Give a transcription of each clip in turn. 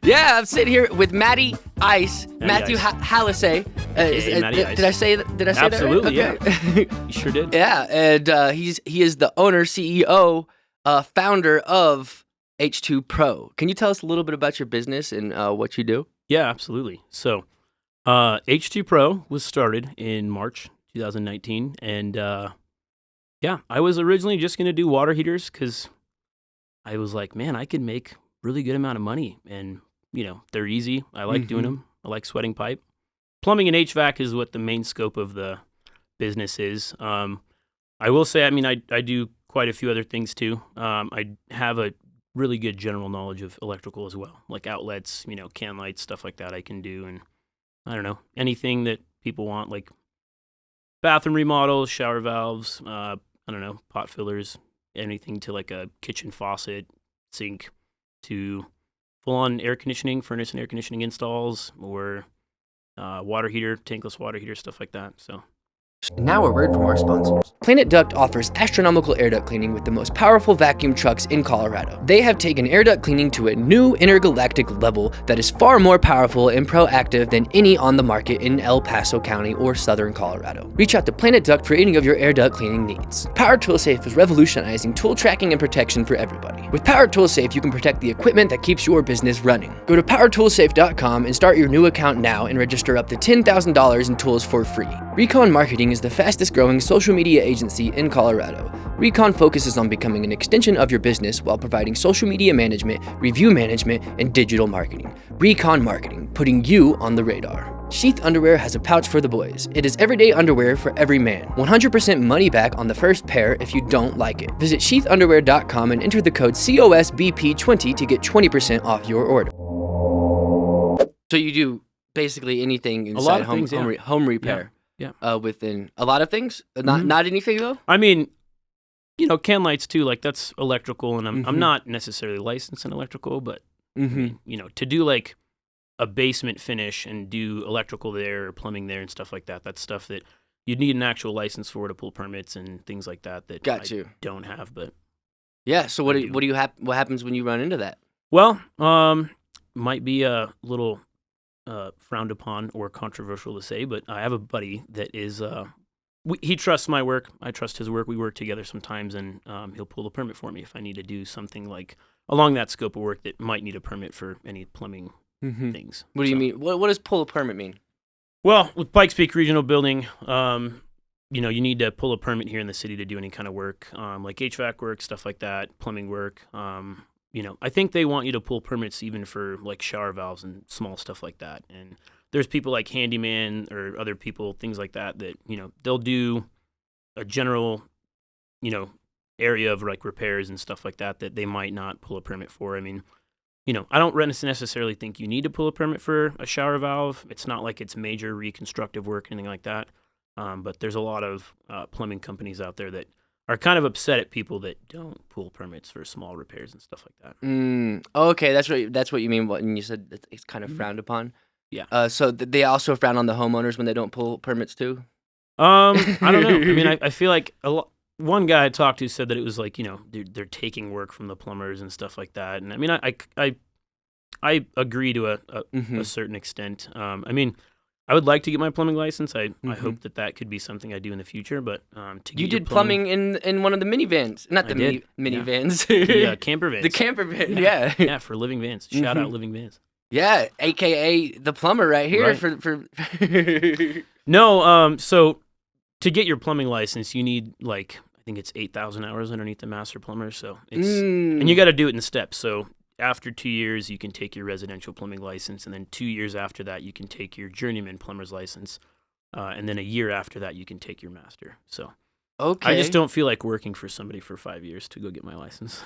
Yeah, I'm sitting here with Matty Ice, Matthew Halaseh. Matty Ice. Did I say that? Absolutely, right? Okay. yeah. You sure did. Yeah, and he is the owner, CEO, founder of H2Pro. Can you tell us a little bit about your business and what you do? Yeah, absolutely. So, H2Pro was started in March 2019, and yeah, I was originally just going to do water heaters because I was like, man, I could make really good amount of money, and they're easy. I like doing them. I like sweating pipe. Plumbing and HVAC is what the main scope of the business is. I will say, I mean, I do quite a few other things too. I have a really good general knowledge of electrical as well, like outlets, can lights, stuff like that I can do. And I don't know, anything that people want, like bathroom remodels, shower valves, I don't know, pot fillers, anything to like a kitchen faucet, sink, to full-on air conditioning, furnace and air conditioning installs, or water heater, tankless water heater, stuff like that. So. Now a word from our sponsors. Planet Duct offers astronomical air duct cleaning with the most powerful vacuum trucks in Colorado. They have taken air duct cleaning to a new intergalactic level that is far more powerful and proactive than any on the market in El Paso County or Southern Colorado. Reach out to Planet Duct for any of your air duct cleaning needs. Power Tool Safe is revolutionizing tool tracking and protection for everybody. With Power Tool Safe, you can protect the equipment that keeps your business running. Go to powertoolsafe.com and start your new account now and register up to $10,000 in tools for free. Recon Marketing is the fastest growing social media agency in Colorado. Recon focuses on becoming an extension of your business while providing social media management, review management, and digital marketing. Recon Marketing, putting you on the radar. Sheath Underwear has a pouch for the boys. It is everyday underwear for every man. 100% money back on the first pair if you don't like it. Visit sheathunderwear.com and enter the code COSBP20 to get 20% off your order. So you do basically anything inside home repair? Yeah. Within a lot of things? Not anything, though? I mean, can lights, too. Like, that's electrical, and I'm not necessarily licensed in electrical, but, to do, like, a basement finish and do electrical there or plumbing there and stuff like that, that's stuff that you'd need an actual license for to pull permits and things like that don't have, but... Yeah, so what happens when you run into that? Well, might be a little... frowned upon or controversial to say, but I have a buddy that is, he trusts my work. I trust his work. We work together sometimes, and he'll pull the permit for me if I need to do something like along that scope of work that might need a permit for any plumbing things. What do you mean? What does pull a permit mean? Well, with Pikes Peak Regional Building, you need to pull a permit here in the city to do any kind of work, like HVAC work, stuff like that, plumbing work. I think they want you to pull permits even for like shower valves and small stuff like that. And there's people like handyman or other people, things like that, they'll do a general, area of like repairs and stuff like that they might not pull a permit for. I mean, I don't necessarily think you need to pull a permit for a shower valve. It's not like it's major reconstructive work, anything like that. But there's a lot of plumbing companies out there that are kind of upset at people that don't pull permits for small repairs and stuff like that. Okay, that's what you mean when you said it's kind of frowned upon. Yeah. So they also frown on the homeowners when they don't pull permits too. I don't know. I mean, I feel like one guy I talked to said that it was like they're taking work from the plumbers and stuff like that. And I mean, I agree to a certain extent. I mean, I would like to get my plumbing license. I hope that could be something I do in the future. But to get you did plumbing in one of the minivans, not the minivans, the camper vans. The camper van, yeah. Yeah, for Living Vans. Shout out Living Vans. Yeah, AKA the plumber right here. Right. For No, so to get your plumbing license, you need like I think it's 8,000 hours underneath the master plumber. So it's and you got to do it in steps. So after 2 years, you can take your residential plumbing license, and then 2 years after that, you can take your journeyman plumber's license, and then a year after that, you can take your master. So okay, I just don't feel like working for somebody for 5 years to go get my license.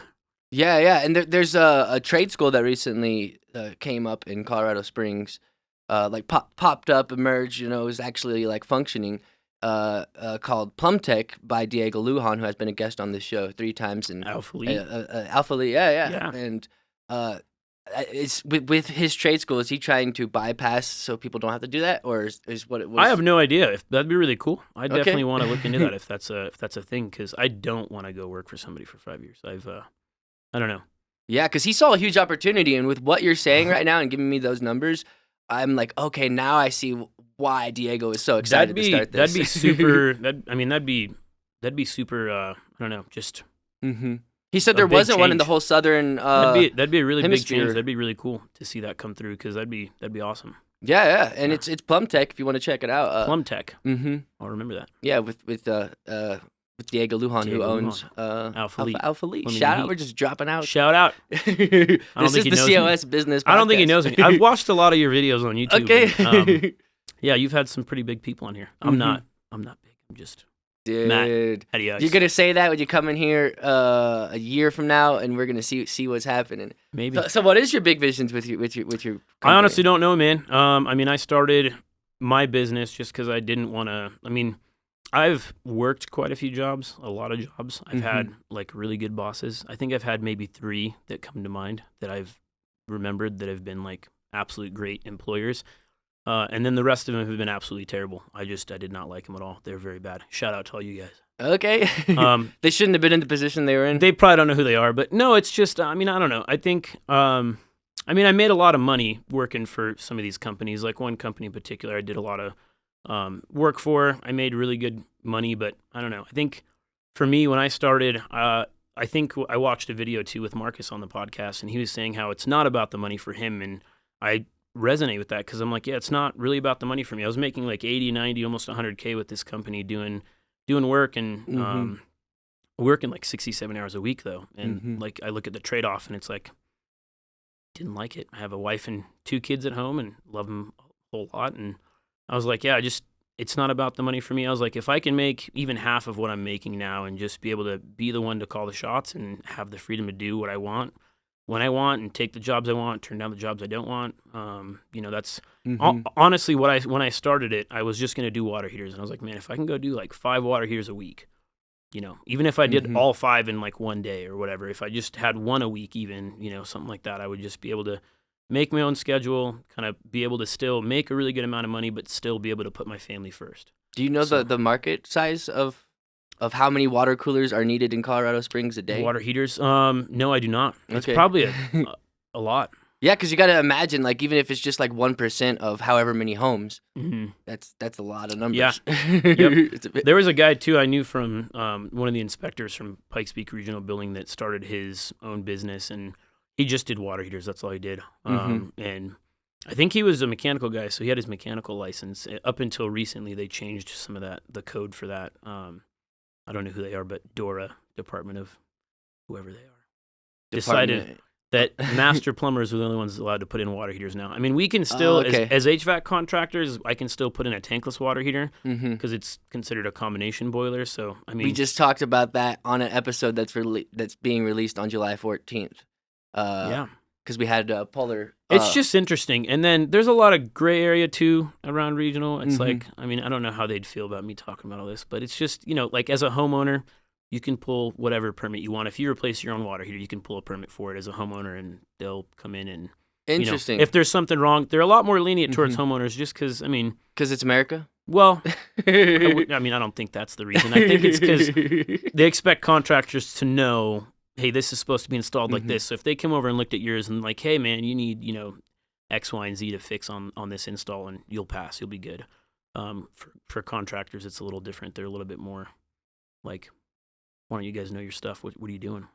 Yeah, and there's a trade school that recently came up in Colorado Springs, like popped up, emerged, is actually like functioning, called Plumb by Diego Lujan, who has been a guest on this show 3 times. And Alpha Lee. Alpha Lee, yeah. And it's with his trade school, is he trying to bypass so people don't have to do that, or is what it was? I have no idea. That'd be really cool. I definitely want to look into that if that's a thing, because I don't want to go work for somebody for 5 years. I don't know. Yeah, because he saw a huge opportunity, and with what you're saying right now and giving me those numbers, I'm like, okay, now I see why Diego is so excited to start this. That'd be super. That'd be super. I don't know, just. Mm-hmm. He said there wasn't one in the whole southern. That'd be a really hemisphere. big change. That'd be really cool to see that come through because that'd be awesome. Yeah, and it's Plumb Tech if you want to check it out. Plumb Tech. Mm-hmm. I'll remember that. Yeah, with Diego Lujan, who owns Alpha Elite. Shout out, we're just dropping out. Shout out. This is the COS business podcast. I don't think he knows me. I've watched a lot of your videos on YouTube. Okay. Yeah, you've had some pretty big people on here. I'm not big. I'm just Dude. Matt. Adios. You're gonna say that when you come in here a year from now, and we're gonna see what's happening. Maybe. So what is your big visions with your company? I honestly don't know, man. I mean, I started my business just because I didn't want to. I mean, I've worked quite a few jobs, a lot of jobs. I've had like really good bosses. I think I've had maybe 3 that come to mind that I've remembered that have been like absolute great employers. And then the rest of them have been absolutely terrible. I did not like them at all. They're very bad. Shout out to all you guys. Okay. They shouldn't have been in the position they were in. They probably don't know who they are, but no, it's just, I mean, I don't know. I think, I mean, I made a lot of money working for some of these companies. Like one company in particular, I did a lot of work for. I made really good money, but I don't know. I think for me, when I started, I think I watched a video too with Marcus on the podcast, and he was saying how it's not about the money for him. And I resonate with that because I'm like, yeah, it's not really about the money for me. I was making like 80, 90, almost 100K with this company doing work and working like 67 hours a week though. And like I look at the trade-off and it's like, didn't like it. I have a wife and 2 kids at home and love them a whole lot. And I was like, yeah, it's not about the money for me. I was like, if I can make even half of what I'm making now and just be able to be the one to call the shots and have the freedom to do what I want when I want and take the jobs I want, turn down the jobs I don't want. That's honestly when I started it, I was just going to do water heaters. And I was like, man, if I can go do like 5 water heaters a week, even if I did all 5 in like one day or whatever, if I just had 1 a week, even, something like that, I would just be able to make my own schedule, kind of be able to still make a really good amount of money, but still be able to put my family first. Do you know the market size of how many water coolers are needed in Colorado Springs a day? Water heaters? No, I do not. It's probably a lot. Yeah, because you got to imagine, like, even if it's just like 1% of however many homes, that's a lot of numbers. Yeah. Yep. There was a guy, too, I knew from one of the inspectors from Pikes Peak Regional Building that started his own business, and he just did water heaters. That's all he did. And I think he was a mechanical guy, so he had his mechanical license. Up until recently, they changed some of the code for that. I don't know who they are, but DORA, Department of whoever they are, decided that master plumbers were the only ones allowed to put in water heaters now. I mean, we can still, as HVAC contractors, I can still put in a tankless water heater because it's considered a combination boiler. So, I mean, we just talked about that on an episode that's being released on July 14th. Because we had Polar. It's just interesting. And then there's a lot of gray area, too, around regional. It's like, I mean, I don't know how they'd feel about me talking about all this, but it's just, like as a homeowner, you can pull whatever permit you want. If you replace your own water heater, you can pull a permit for it as a homeowner, and they'll come in and, interesting. If there's something wrong, they're a lot more lenient towards homeowners just because, I mean. Because it's America? Well, I mean, I don't think that's the reason. I think it's because they expect contractors to know, hey, this is supposed to be installed like this. So if they come over and looked at yours and like, hey, man, you need, X, Y, and Z to fix on this install, and you'll pass. You'll be good. For contractors, it's a little different. They're a little bit more like, why don't you guys know your stuff? What are you doing?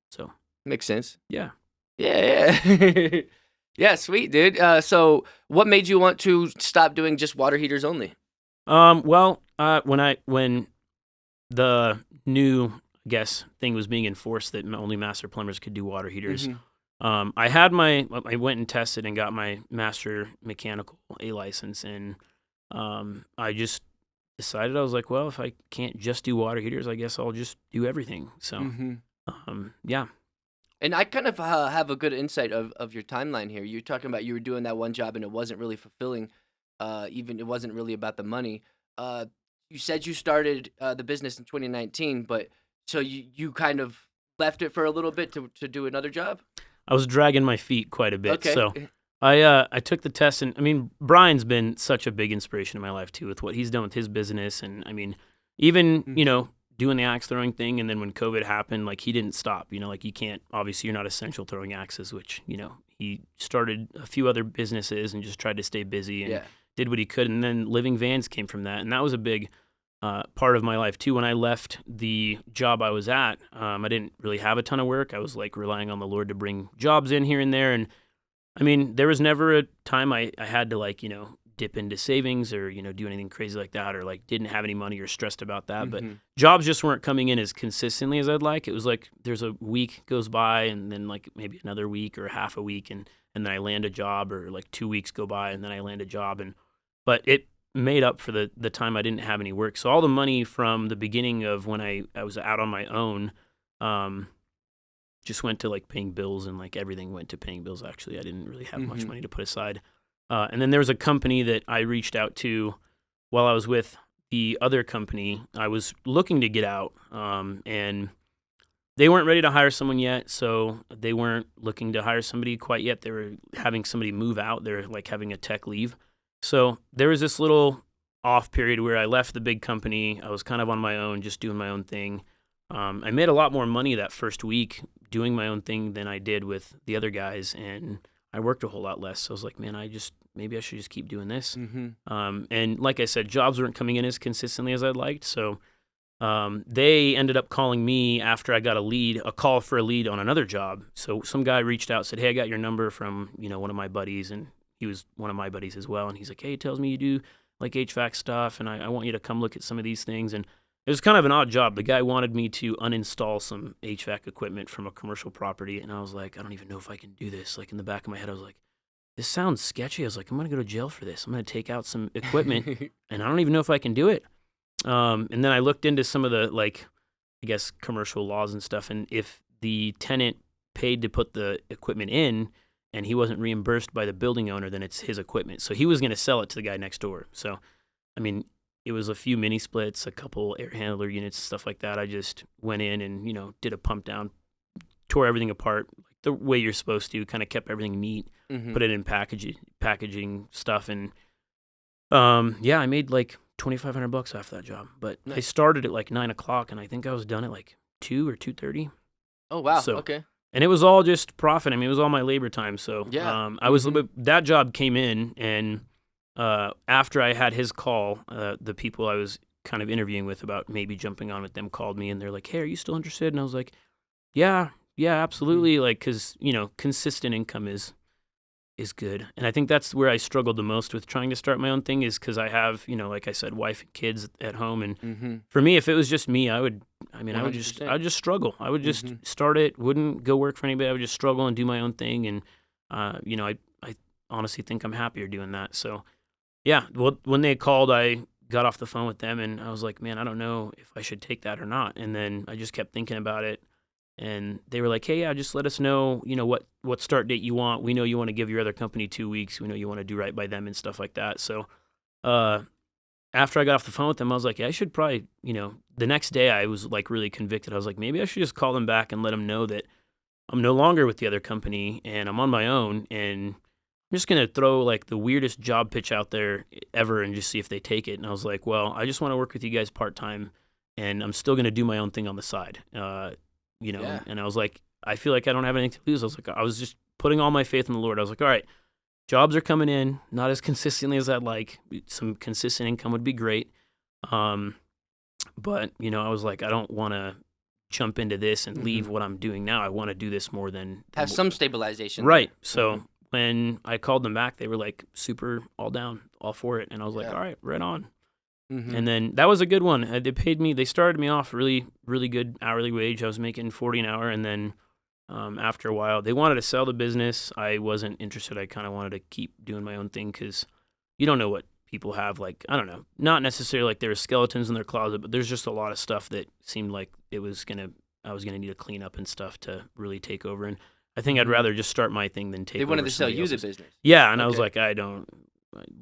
So makes sense. Yeah. Yeah. Yeah, sweet, dude. So what made you want to stop doing just water heaters only? Well, when the new thing was being enforced that only master plumbers could do water heaters. I went and tested and got my master mechanical A license, and I just decided, I was like, well, if I can't just do water heaters, I guess I'll just do everything. So, yeah. And I kind of have a good insight of your timeline here. You're talking about you were doing that one job and it wasn't really fulfilling. Even it wasn't really about the money. You said you started the business in 2019, but so you kind of left it for a little bit to do another job? I was dragging my feet quite a bit. Okay. So I took the test, and I mean, Brian's been such a big inspiration in my life too with what he's done with his business. And I mean, even, doing the axe throwing thing. And then when COVID happened, like he didn't stop, like you can't, obviously you're not essential throwing axes, which, he started a few other businesses and just tried to stay busy and did what he could. And then living vans came from that. And that was a big part of my life too. When I left the job I was at, I didn't really have a ton of work. I was like relying on the Lord to bring jobs in here and there. And I mean, there was never a time I had to like, dip into savings or, do anything crazy like that, or like didn't have any money or stressed about that. But jobs just weren't coming in as consistently as I'd like. It was like there's a week goes by and then like maybe another week or half a week and then I land a job, or like 2 weeks go by and then I land a job. But it made up for the time I didn't have any work. So all the money from the beginning of when I was out on my own, just went to like paying bills, and like everything went to paying bills. Actually, I didn't really have much money to put aside. And then there was a company that I reached out to while I was with the other company. I was looking to get out, and they weren't ready to hire someone yet. So they weren't looking to hire somebody quite yet. They were having somebody move out. They were like having a tech leave. So there was this little off period where I left the big company. I was kind of on my own, just doing my own thing. I made a lot more money that first week doing my own thing than I did with the other guys, and I worked a whole lot less. So I was like, man, maybe I should just keep doing this. And like I said, jobs weren't coming in as consistently as I'd liked. So they ended up calling me after I got a call for a lead on another job. So some guy reached out, said, hey, I got your number from, one of my buddies, and he was one of my buddies as well. And he's like, hey, it tells me you do like HVAC stuff, and I want you to come look at some of these things. And it was kind of an odd job. The guy wanted me to uninstall some HVAC equipment from a commercial property, and I was like, I don't even know if I can do this. Like in the back of my head, I was like, this sounds sketchy. I was like, I'm going to go to jail for this. I'm going to take out some equipment, and I don't even know if I can do it. And then I looked into some of the, like, I guess, commercial laws and stuff, and if the tenant paid to put the equipment in and he wasn't reimbursed by the building owner, then it's his equipment. So he was going to sell it to the guy next door. So, I mean, it was a few mini splits, a couple air handler units, stuff like that. I just went in and, did a pump down, tore everything apart like the way you're supposed to, kind of kept everything neat, put it in packaging stuff. And I made like $2,500 off that job. But nice. I started at like 9:00 and I think I was done at like 2 or 2:30. Oh, wow. So, okay. And it was all just profit. I mean, it was all my labor time. So I was that job came in, and after I had his call, the people I was kind of interviewing with about maybe jumping on with them called me, and they're like, hey, are you still interested? And I was like, yeah, absolutely. Like, because, consistent income is good. And I think that's where I struggled the most with trying to start my own thing, is because I have, like I said, wife and kids at home. And for me, if it was just me, I would just struggle. I would just start it, wouldn't go work for anybody. I would just struggle and do my own thing. And, I honestly think I'm happier doing that. So, yeah, well, when they called, I got off the phone with them, and I was like, man, I don't know if I should take that or not. And then I just kept thinking about it. And they were like, hey, yeah, just let us know, what start date you want. We know you want to give your other company 2 weeks. We know you want to do right by them and stuff like that. So after I got off the phone with them, I was like, yeah, I should probably, the next day I was like really convicted. I was like, maybe I should just call them back and let them know that I'm no longer with the other company and I'm on my own. And I'm just going to throw like the weirdest job pitch out there ever and just see if they take it. And I was like, well, I just want to work with you guys part-time, and I'm still going to do my own thing on the side. And I was like, I feel like I don't have anything to lose. I was just putting all my faith in the Lord. I was like, all right, jobs are coming in, not as consistently as I'd like. Some consistent income would be great. But, I was like, I don't want to jump into this and leave what I'm doing now. I want to do this more than have some stabilization. Right. So when I called them back, they were like super all down, all for it. And I was like, all right, right on. And then that was a good one. They started me off really, really good hourly wage. I was making $40 an hour. And then after a while, they wanted to sell the business. I wasn't interested. I kind of wanted to keep doing my own thing, because you don't know what people have. Like, I don't know, not necessarily like there were skeletons in their closet, but there's just a lot of stuff that seemed like I was going to need to clean up and stuff to really take over. And I think I'd rather just start my thing than take over. They wanted to sell you the business. Yeah. And I was like, I don't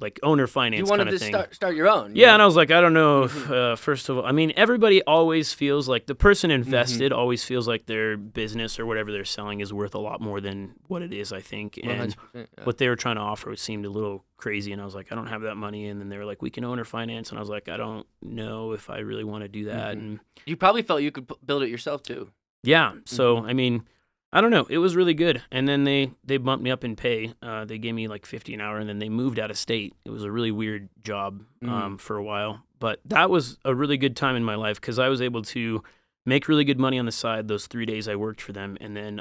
like owner You finance wanted kind of to thing. start your own. Yeah, and I was like, I don't know if, first of all, I mean, everybody always feels like the person Mm-hmm. invested always feels like their business or whatever they're selling is worth a lot more than what it is, I think. And 100%. Yeah. what they were trying to offer seemed a little crazy, and I was like, I don't have that money. And then they were like, we can owner finance, and I was like, I don't know if I really want to do that. Mhm. And You probably felt you could build it yourself too. yeah, so Mhm. I mean, I don't know. It was really good, and then they bumped me up in pay. They gave me like 50 an hour, and then they moved out of state. It was a really weird job for a while, but that was a really good time in my life because I was able to make really good money on the side those 3 days I worked for them, and then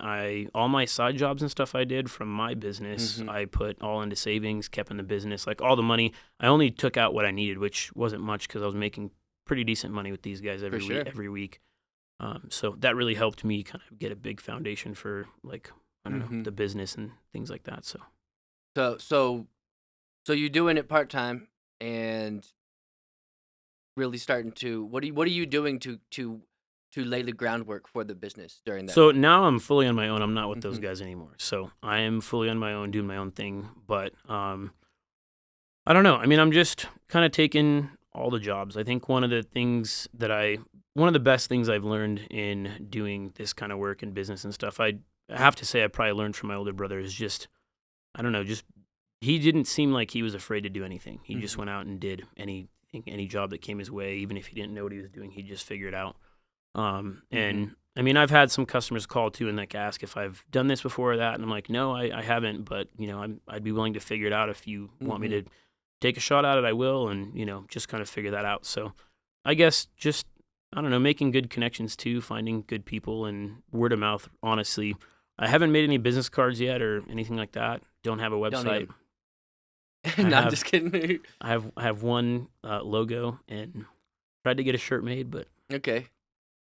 all my side jobs and stuff I did from my business, Mhm. I put all into savings, kept in the business, like all the money. I only took out what I needed, which wasn't much because I was making pretty decent money with these guys every sure. week. So that really helped me kind of get a big foundation for like, I don't know, Mhm. the business and things like that. So So you're doing it part time and really starting to what are you doing to lay the groundwork for the business during that so time? now I'm fully on my own. I'm not with those Mhm. guys anymore. So I am fully on my own, doing my own thing. But I don't know. I mean, I'm just kind of taking all the jobs. I think one of the best things I've learned in doing this kind of work in business and stuff, I have to say I probably learned from my older brother is just, I don't know, just he didn't seem like he was afraid to do anything. He just Mhm. went out and did any job that came his way, even if he didn't know what he was doing, he'd just figure it out. And I mean, I've had some customers call too and like ask if I've done this before or that, and I'm like, no, I haven't, but you know, I'd be willing to figure it out if you want me Mhm. to take a shot at it. I will, and you know, just kind of figure that out. So, I guess just I don't know, making good connections too, finding good people, and word of mouth. Honestly, I haven't made any business cards yet or anything like that. Don't have a Don't website. even. I No, I'm have just kidding. I have one logo and tried to get a shirt made, but Okay.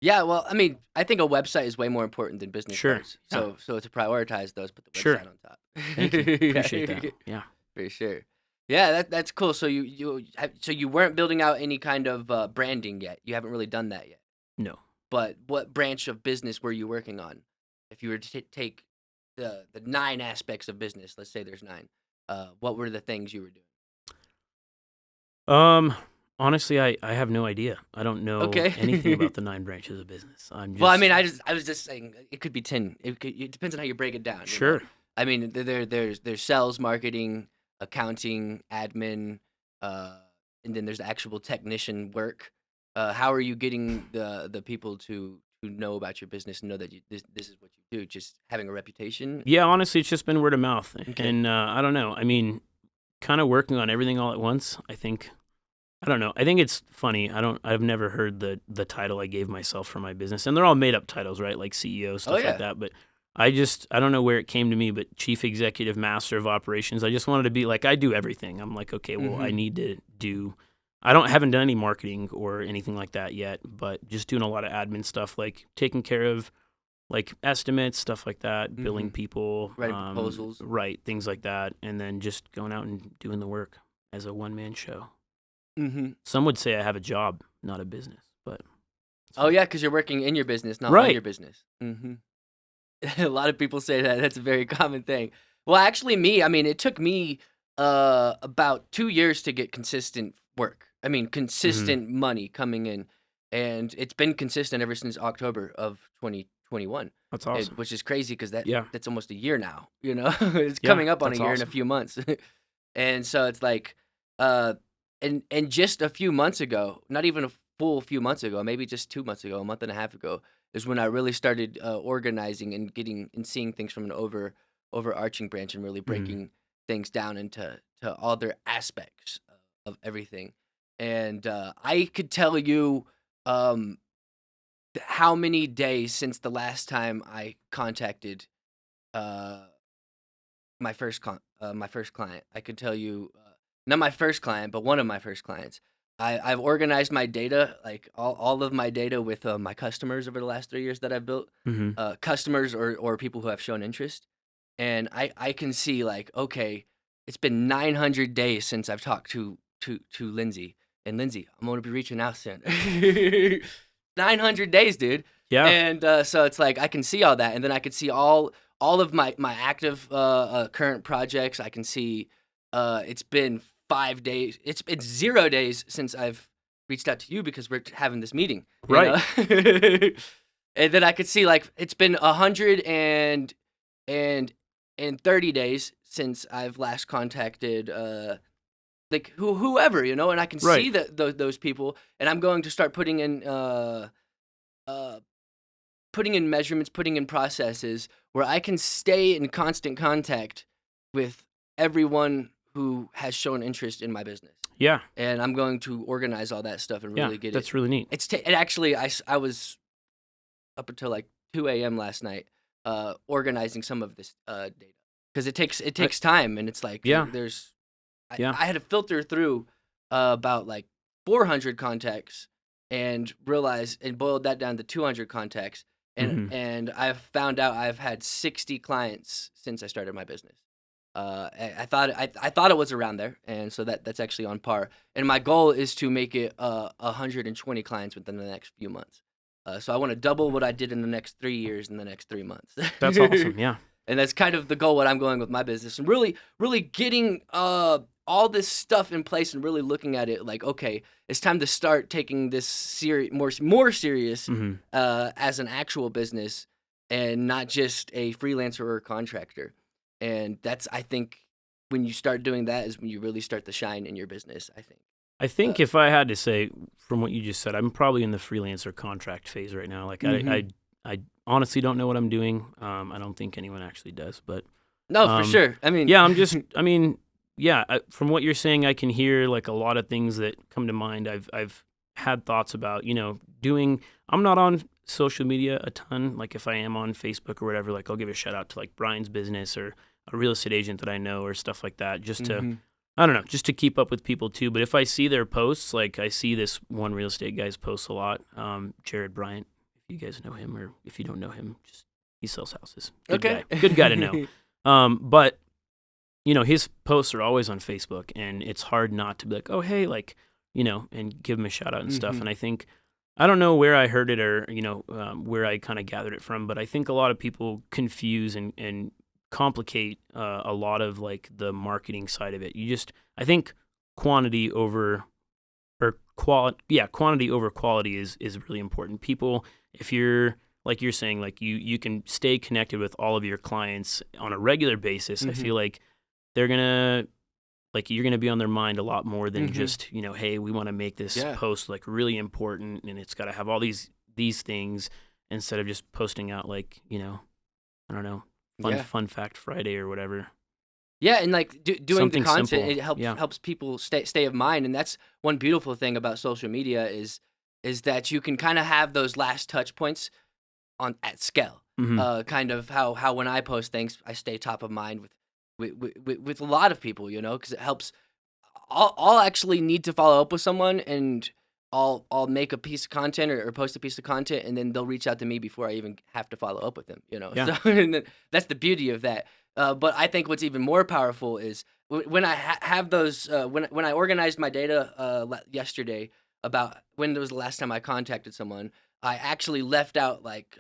Yeah, well, I mean, I think a website is way more important than business sure, cards. yeah, So to prioritize those, put the sure. website on top. Thank you, appreciate that. Yeah, Yeah, for sure. Yeah, that's cool. So you weren't building out any kind of branding yet. You haven't really done that yet. no. But what branch of business were you working on? If you were to take the 9 aspects of business, let's say there's 9. What were the things you were doing? Um, honestly, I have no idea. I don't know anything Okay. about the 9 branches of business. I'm Well, I mean, just I was just saying it could be 10. It depends on how you break it down. sure. I mean, there's sales, marketing, accounting, admin, uh, and then there's actual technician work. How are you getting the people to know about your business and know that this is what you do? Just having a reputation. Yeah, honestly, it's just been word of mouth, Okay. and I don't know. I mean, kind of working on everything all at once. I don't know. I think it's funny. I've never heard the title I gave myself for my business, and they're all made up titles, right? Like CEO Oh stuff like yeah. that. But I don't know where it came to me, but Chief Executive Master of Operations. I just wanted to be like I do everything. I'm like, okay, well, I Mm-hmm. need to do. Haven't done any marketing or anything like that yet, but just doing a lot of admin stuff, like taking care of like estimates, stuff like that, Mm-hmm. billing people, Writing proposals. right, things like that, and then just going out and doing the work as a one man show. Mm-hmm. Some would say I have a job, not a business, but it's Oh fine. yeah, because you're working in your business, not on Right. your business. Mm-hmm. A lot of people say that. That's a very common thing. Well, actually, me, I mean, it took me about 2 years to get consistent work. I mean, Hmm. consistent money coming in, and it's been consistent ever since October of 2021, That's awesome. which is crazy because Yeah. that's almost a year now. It's Yeah. coming up on a That's year in a awesome. few months, and so it's like, uh, and just a few months ago, not even a full few months ago, maybe just 2 months ago, a month and a half ago, is when I really started organizing and getting and seeing things from an overarching branch and really Hmm. breaking things down into to all their aspects of everything. And I could tell you um, how many days since the last time I contacted uh, my first client. I could tell you not my first client, but one of my first clients. I've organized my data, like all of my data with my customers over the last 3 years that I've built, Hmm. customers or people who have shown interest, and I can see like okay, it's been 900 days since I've talked to Lindsay, and Lindsay, I'm gonna be reaching out soon. 900 days, dude, Yeah. and so it's like I can see all that, and then I could see all of my active current projects. I can see it's been 5 days. It's 0 days since I've reached out to you because we're having this meeting. Right. And then I could see like it's been 130 days since I've last contacted like whoever, and I can Right. see that those people, and I'm going to start putting in measurements, putting in processes where I can stay in constant contact with everyone who has shown interest in my business. Yeah. And I'm going to organize all that stuff and really get that's really neat. it actually, I was up until like 2 a.m. last night organizing some of this data because it takes time, and it's like Yeah. I had to filter through about like 400 contacts and boiled that down to 200 contacts, and I've found out I've had 60 clients since I started my business. I thought it was around there, and so that's actually on par. And my goal is to make it 120 clients within the next few months. So I want to double what I did in the next 3 years in the next 3 months. That's awesome. Yeah. And that's kind of the goal, what I'm going with my business, and really getting all this stuff in place and really looking at it like, okay, it's time to start taking this more serious as an actual business and not just a freelancer or a contractor. And that's, I think, when you start doing that is when you really start to shine in your business, I think. If I had to say, from what you just said, I'm probably in the freelancer contract phase right now. Like I honestly don't know what I'm doing. I don't think anyone actually does, but no, for sure. I mean, yeah, from what you're saying, I can hear like a lot of things that come to mind. I've had thoughts about, doing. I'm not on social media a ton. Like if I am on Facebook or whatever, like I'll give a shout out to like Brian's business or a real estate agent that I know or stuff like that, just to, I don't know, just to keep up with people too. But if I see their posts, like I see this one real estate guy's posts a lot, Jared Bryant, if you guys know him, or if you don't know him, he sells houses. Good guy to know. But his posts are always on Facebook, and it's hard not to be like, oh, hey, like, and give him a shout out and stuff. And I think, I don't know where I heard it or, where I kind of gathered it from, but I think a lot of people confuse and complicate a lot of like the marketing side of it. I think quantity over quality is really important. People, if you're, like you're saying, like you can stay connected with all of your clients on a regular basis, I feel like you're going to be on their mind a lot more than just, hey, we want to make this post like really important and it's got to have all these things, instead of just posting out like, I don't know, fun fact Friday or whatever. Yeah, and like doing Something the content, simple. it helps people stay of mind, and that's one beautiful thing about social media is that you can kind of have those last touch points at scale. Kind of how when I post things, I stay top of mind with a lot of people, because it helps. I'll actually need to follow up with someone, and I'll make a piece of content or post a piece of content, and then they'll reach out to me before I even have to follow up with them. Yeah. So and then that's the beauty of that. But I think what's even more powerful is when I have those. When I organized my data yesterday about when was the last time I contacted someone, I actually left out like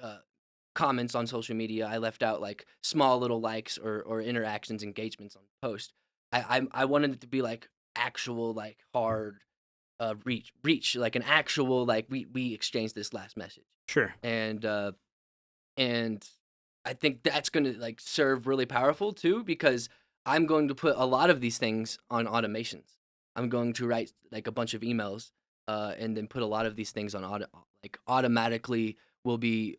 comments on social media. I left out like small little likes or interactions, engagements on post. I wanted it to be like actual like hard reach, like an actual like we exchanged this last message. Sure. And I think that's going to like serve really powerful too, because I'm going to put a lot of these things on automations. I'm going to write like a bunch of emails and then put a lot of these things on automatically will be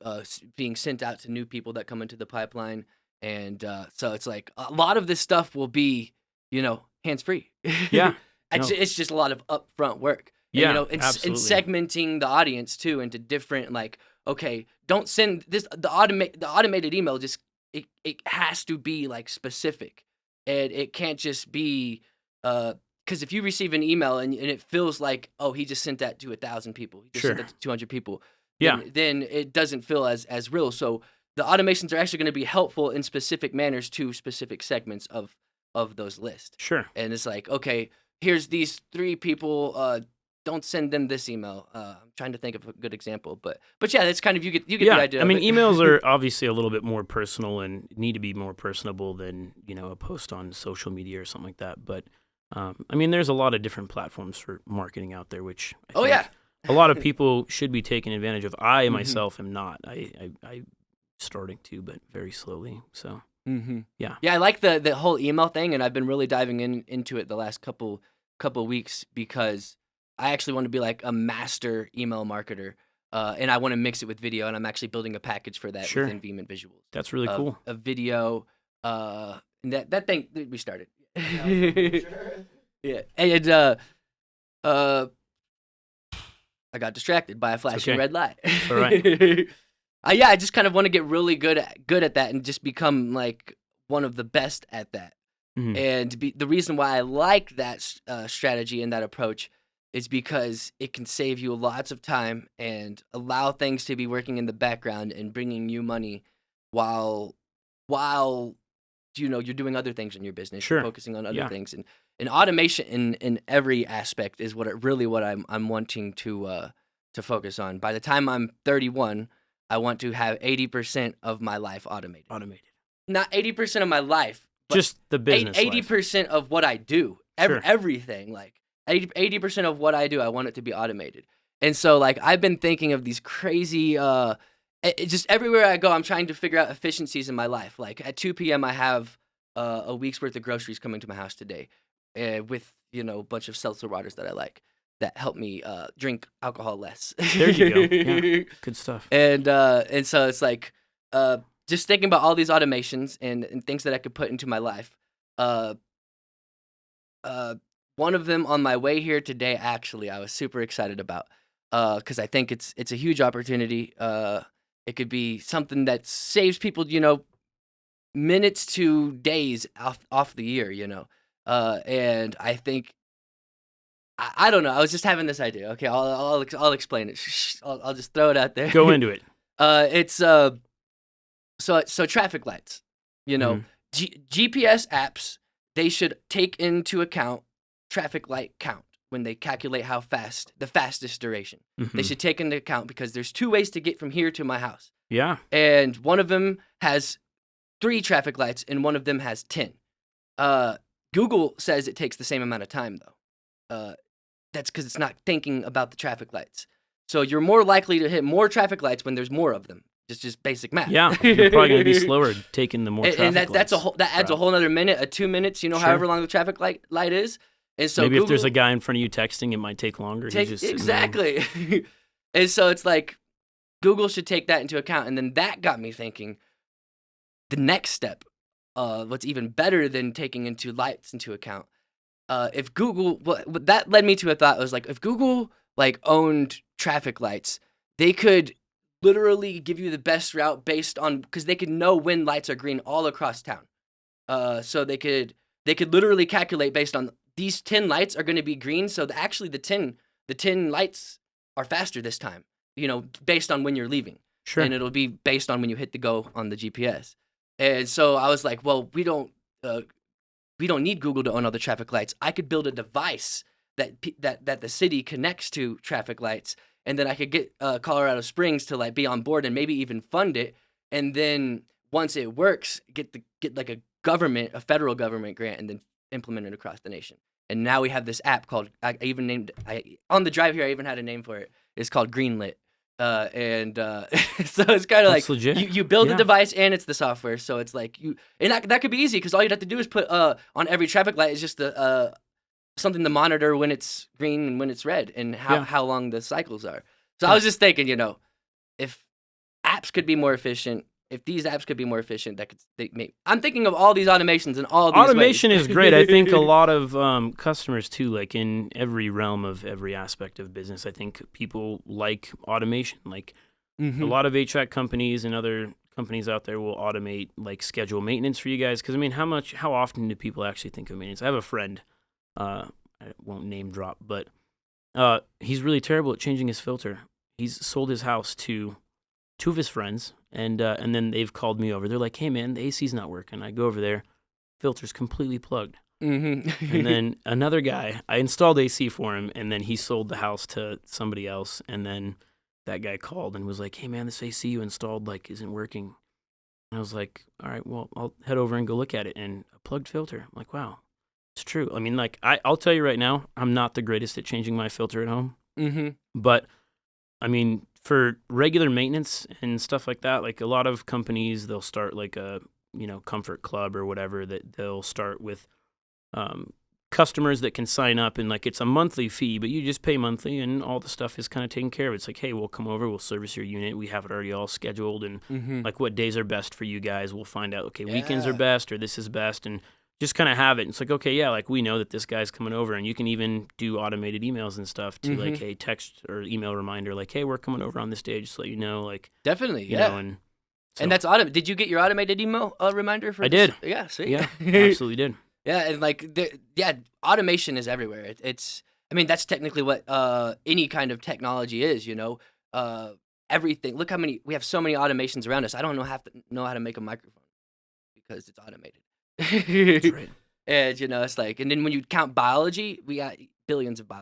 being sent out to new people that come into the pipeline. And so it's like a lot of this stuff will be, hands-free. Yeah. It's just a lot of upfront work. Yeah, And, and absolutely. segmenting the audience too into different, like, okay, don't send this, the automated email, just, it has to be like specific. And it can't just be, because if you receive an email and it feels like, oh, he just sent that to 1,000 people, he just sent that to 200 people, then it doesn't feel as real. So the automations are actually going to be helpful in specific manners to specific segments of those lists. Sure. And it's like, okay, here's these 3 people, don't send them this email. I'm trying to think of a good example, but yeah, that's kind of, you get the idea. I mean, emails are obviously a little bit more personal and need to be more personable than, a post on social media or something like that. But I mean, there's a lot of different platforms for marketing out there, which I Oh think yeah. a lot of people should be taking advantage of. I Mhm. myself am not. I starting to, but very slowly. So yeah, Yeah, I like the whole email thing, and I've been really diving into it the last couple weeks because I actually want to be like a master email marketer, and I want to mix it with video, and I'm actually building a package for that sure, within Vehement Visuals. that's really cool. A video, and that thing we started. Yeah, and uh, I got distracted by a flashing okay. red light. All right. Yeah, I just kind of want to get really good at that and just become like one of the best at that. Mhm. And the reason why I like that strategy and that approach is because it can save you lots of time and allow things to be working in the background and bringing you money while you're doing other things in your business. Sure. You're focusing on other Yeah. things, and automation in every aspect is what I'm wanting to focus on. By the time I'm 31, I want to have 80% of my life automated. Not 80% of my life, but Just the business life. 80% of what I do. Sure. Everything, like 80% of what I do, I want it to be automated. And so like I've been thinking of these crazy just everywhere I go, I'm trying to figure out efficiencies in my life. Like at 2 p.m. I have a week's worth of groceries coming to my house today, with a bunch of seltzer waters that I like that help me drink alcohol less. There you go. Yeah. Good stuff. And so it's like just thinking about all these automations and things that I could put into my life. One of them on my way here today, actually, I was super excited about because I think it's a huge opportunity. It could be something that saves people, minutes to days off the year, and I think I don't know. I was just having this idea. Okay, I'll explain it. I'll just throw it out there. Go into it. It's so traffic lights. Mhm. GPS apps, they should take into account traffic light count when they calculate how fast the fastest duration. They Mhm. should take into account because there's two ways to get from here to my house, Yeah. and one of them has 3 traffic lights and one of them has 10. Google says it takes the same amount of time though. That's because it's not thinking about the traffic lights. So you're more likely to hit more traffic lights when there's more of them. It's just basic math. Yeah. You're probably gonna be slower taking the more traffic And that's lights that adds a route. whole other minute, 2 minutes, Sure. however long the traffic light is. And so Maybe Google, if there's a guy in front of you texting, it might take longer. He's just sitting there. exactly. And so it's like Google should take that into account. And then that got me thinking the next step, what's even better than taking into lights into account. If Google, what that led me to a thought was like, if Google like owned traffic lights, they could literally give you the best route based on, because they could know when lights are green all across town. So they could literally calculate based on these 10 lights are going to be green. So actually the 10 lights are faster this time, based on when you're leaving. Sure. And it'll be based on when you hit the go on the GPS. And so I was like, well, we don't need Google to own all the traffic lights. I could build a device that the city connects to traffic lights, and then I could get Colorado Springs to like be on board and maybe even fund it. And then once it works, get like a federal government grant, and then implement it across the nation. And now we have this app called, on the drive here, I even had a name for it. It's called Greenlit. So it's kind of like legit. you build the Yeah. device and it's the software. So it's like and that could be easy because all you'd have to do is put on every traffic light is just the something to monitor when it's green and when it's red and how long the cycles are. So I was just thinking, if apps could be more efficient, if these apps could be more efficient, I'm thinking of all these automations and all these Automation ways. is great. I think a lot of customers too, like in every realm of every aspect of business, I think people like automation. Like a lot of HVAC companies and other companies out there will automate like schedule maintenance for you guys. Because I mean, how often do people actually think of maintenance? I have a friend, I won't name drop, but he's really terrible at changing his filter. He's sold his house to 2 of his friends, and then they've called me over. They're like, "Hey man, the AC's not working." I go over there, filter's completely plugged. And then another guy, I installed AC for him, and then he sold the house to somebody else. And then that guy called and was like, "Hey man, this AC you installed like isn't working." And I was like, "All right, well I'll head over and go look at it." And a plugged filter. I'm like, wow. It's true. I mean, like I'll tell you right now, I'm not the greatest at changing my filter at home. Mm-hmm. But I mean, for regular maintenance and stuff like that, like a lot of companies, they'll start like a comfort club or whatever, that they'll start with customers that can sign up, and like it's a monthly fee, but you just pay monthly and all the stuff is kind of taken care of. It's like, hey, we'll come over, we'll service your unit. We have it already all scheduled, and like what days are best for you guys. We'll find out, okay, weekends are best or this is best, and just kind of have it. It's like, okay, yeah, like we know that this guy's coming over, and you can even do automated emails and stuff to like, hey, text or email reminder, like, hey, we're coming over on this day, just to let you know, like. Definitely, you know, and that's automated. Did you get your automated email reminder for I this? did. Yeah, sweet. Yeah, absolutely did. Yeah, and like, automation is everywhere. It's, I mean, that's technically what any kind of technology is, everything. Look how many, we have so many automations around us. I don't know how to make a microphone because it's automated. That's right. And, it's like, and then when you count biology, we got billions of